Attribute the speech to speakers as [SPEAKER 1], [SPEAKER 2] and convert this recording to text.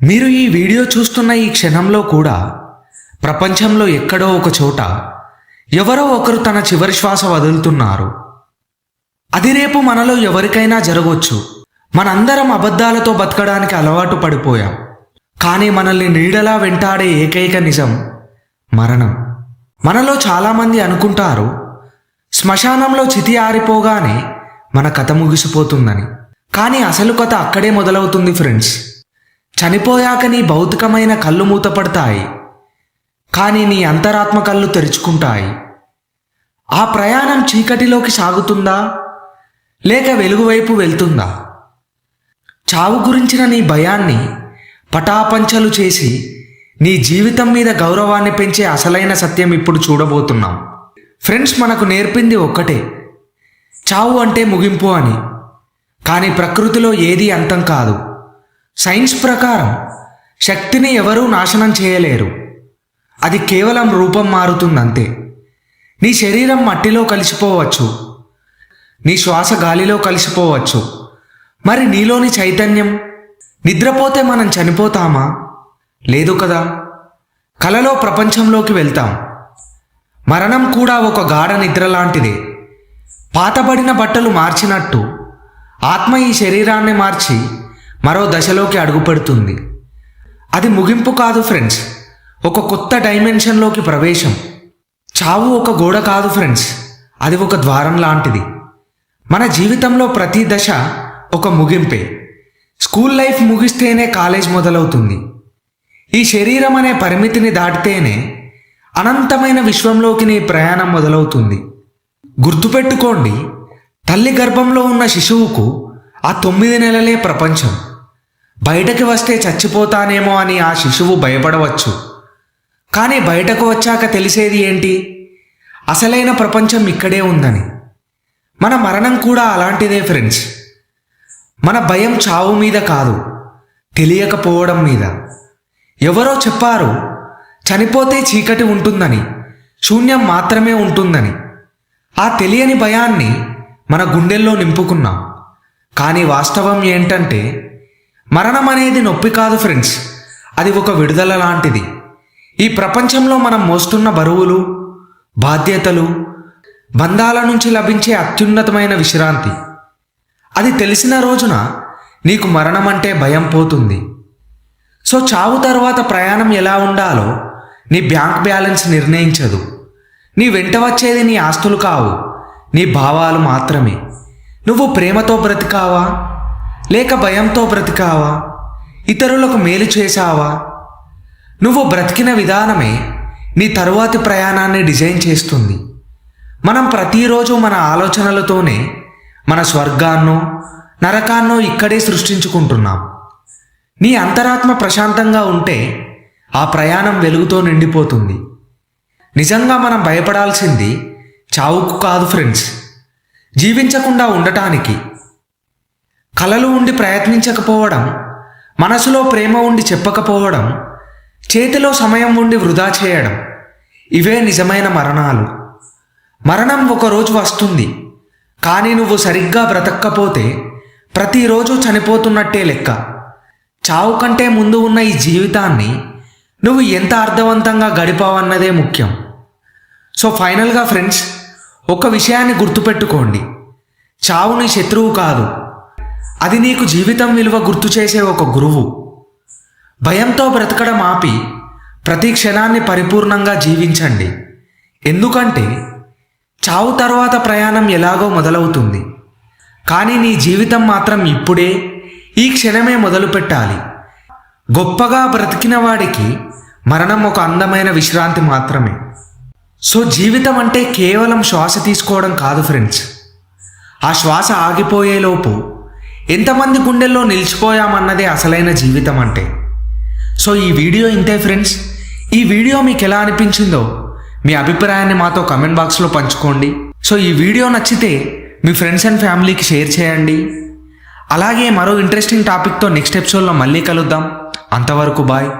[SPEAKER 1] మీరు ఈ వీడియో చూస్తున్న ఈ క్షణంలో కూడా ప్రపంచంలో ఎక్కడో ఒక చోట ఎవరో ఒకరు తన చివరి శ్వాస వదులుతున్నారు. అది రేపు మనలో ఎవరికైనా జరగవచ్చు. మనందరం అబద్ధాలతో బతకడానికి అలవాటు పడిపోయాం. కానీ మనల్ని నీడలా వెంటాడే ఏకైక నిజం మరణం. మనలో చాలామంది అనుకుంటారు శ్మశానంలో చితి ఆరిపోగానే మన కథ ముగిసిపోతుందని. కానీ అసలు కథ అక్కడే మొదలవుతుంది ఫ్రెండ్స్. చనిపోయాక నీ భౌతికమైన కళ్ళు మూతపడతాయి, కానీ నీ అంతరాత్మ కళ్ళు తెరుచుకుంటాయి. ఆ ప్రయాణం చీకటిలోకి సాగుతుందా లేక వెలుగు వైపు వెళ్తుందా? చావు గురించిన నీ భయాన్ని పటాపంచలు చేసి నీ జీవితం మీద గౌరవాన్ని పెంచే అసలైన సత్యం ఇప్పుడు చూడబోతున్నాం. ఫ్రెండ్స్, మనకు నేర్పింది ఒక్కటే, చావు అంటే ముగింపు అని. కానీ ప్రకృతిలో ఏదీ అంతం కాదు. సైన్స్ ప్రకారం శక్తిని ఎవరూ నాశనం చేయలేరు. అది కేవలం రూపం మారుతుందంతే. నీ శరీరం మట్టిలో కలిసిపోవచ్చు, నీ శ్వాస గాలిలో కలిసిపోవచ్చు. మరి నీలోని చైతన్యం? నిద్రపోతే మనం చనిపోతామా? లేదు కదా. కలలో ప్రపంచంలోకి వెళ్తాం. మరణం కూడా ఒక గాఢ నిద్ర లాంటిదే. పాతబడిన బట్టలు మార్చినట్టు ఆత్మ ఈ శరీరాన్ని మార్చి మరో దశలోకి అడుగుపెడుతుంది. అది ముగింపు కాదు ఫ్రెండ్స్, ఒక కొత్త డైమెన్షన్లోకి ప్రవేశం. చావు ఒక గోడ కాదు ఫ్రెండ్స్, అది ఒక ద్వారం లాంటిది. మన జీవితంలో ప్రతి దశ ఒక ముగింపే. స్కూల్ లైఫ్ ముగిస్తేనే కాలేజ్ మొదలవుతుంది. ఈ శరీరం అనే పరిమితిని దాటితేనే అనంతమైన విశ్వంలోకి నీ ప్రయాణం మొదలవుతుంది. గుర్తుపెట్టుకోండి, తల్లి గర్భంలో ఉన్న శిశువుకు ఆ 9 నెలలే ప్రపంచం. బయటకి వస్తే చచ్చిపోతానేమో అని ఆ శిశువు భయపడవచ్చు. కానీ బయటకు వచ్చాక తెలిసేది ఏంటి? అసలైన ప్రపంచం ఇక్కడే ఉందని. మన మరణం కూడా అలాంటిదే ఫ్రెండ్స్. మన భయం చావు మీద కాదు, తెలియకపోవడం మీద. ఎవరో చెప్పారు చనిపోతే చీకటి ఉంటుందని, శూన్యం మాత్రమే ఉంటుందని. ఆ తెలియని భయాన్ని మన గుండెల్లో నింపుకున్నాం. కానీ వాస్తవం ఏంటంటే మరణం అనేది నొప్పి కాదు ఫ్రెండ్స్, అది ఒక విడుదల లాంటిది. ఈ ప్రపంచంలో మనం మోస్తున్న బరువులు, బాధ్యతలు, బంధాల నుంచి లభించే అత్యున్నతమైన విశ్రాంతి. అది తెలిసిన రోజున నీకు మరణం అంటే భయం పోతుంది. సో చావు తర్వాత ప్రయాణం ఎలా ఉండాలో నీ బ్యాంక్ బ్యాలెన్స్ నిర్ణయించదు. నీ వెంట వచ్చేది నీ ఆస్తులు కావు, నీ భావాలు మాత్రమే. నువ్వు ప్రేమతో బ్రతికావా లేక భయంతో బ్రతికావా? ఇతరులకు మేలు చేశావా? నువ్వు బ్రతికిన విధానమే నీ తరువాతి ప్రయాణాన్ని డిజైన్ చేస్తుంది. మనం ప్రతిరోజు మన ఆలోచనలతోనే మన స్వర్గాన్నో నరకాన్నో ఇక్కడే సృష్టించుకుంటున్నాం. నీ అంతరాత్మ ప్రశాంతంగా ఉంటే ఆ ప్రయాణం వెలుగుతో నిండిపోతుంది. నిజంగా మనం భయపడాల్సింది చావుకు కాదు ఫ్రెండ్స్, జీవించకుండా ఉండటానికి. కలలు ఉండి ప్రయత్నించకపోవడం, మనసులో ప్రేమ ఉండి చెప్పకపోవడం, చేతిలో సమయం ఉండి వృధా చేయడం, ఇవే నిజమైన మరణాలు. మరణం ఒకరోజు వస్తుంది, కానీ నువ్వు సరిగ్గా బ్రతక్కపోతే ప్రతిరోజు చనిపోతున్నట్టే లెక్క. చావు కంటే ముందు ఉన్న ఈ జీవితాన్ని నువ్వు ఎంత అర్థవంతంగా గడిపావన్నదే ముఖ్యం. సో ఫైనల్గా ఫ్రెండ్స్, ఒక విషయాన్ని గుర్తుపెట్టుకోండి, చావు నీ శత్రువు కాదు, అది నీకు జీవితం విలువ గుర్తు చేసే ఒక గురువు. భయంతో బ్రతకడం ఆపి ప్రతి క్షణాన్ని పరిపూర్ణంగా జీవించండి. ఎందుకంటే చావు తర్వాత ప్రయాణం ఎలాగో మొదలవుతుంది, కానీ నీ జీవితం మాత్రం ఇప్పుడే, ఈ క్షణమే మొదలు పెట్టాలి. గొప్పగా బ్రతికిన వాడికి మరణం ఒక అందమైన విశ్రాంతి మాత్రమే. సో జీవితం అంటే కేవలం శ్వాస తీసుకోవడం కాదు ఫ్రెండ్స్. ఆ శ్వాస ఆగిపోయేలోపు ఎంతమంది గుండెల్లో నిలిచిపోయామన్నదే అసలైన జీవితం అంటే. సో ఈ వీడియో ఇంతే ఫ్రెండ్స్. ఈ వీడియో మీకు ఎలా అనిపించిందో మీ అభిప్రాయాన్ని మాతో కమెంట్ బాక్స్లో పంచుకోండి. సో ఈ వీడియో నచ్చితే మీ ఫ్రెండ్స్ అండ్ ఫ్యామిలీకి షేర్ చేయండి. అలాగే మరో ఇంట్రెస్టింగ్ టాపిక్తో నెక్స్ట్ ఎపిసోడ్లో మళ్ళీ కలుద్దాం. అంతవరకు బాయ్.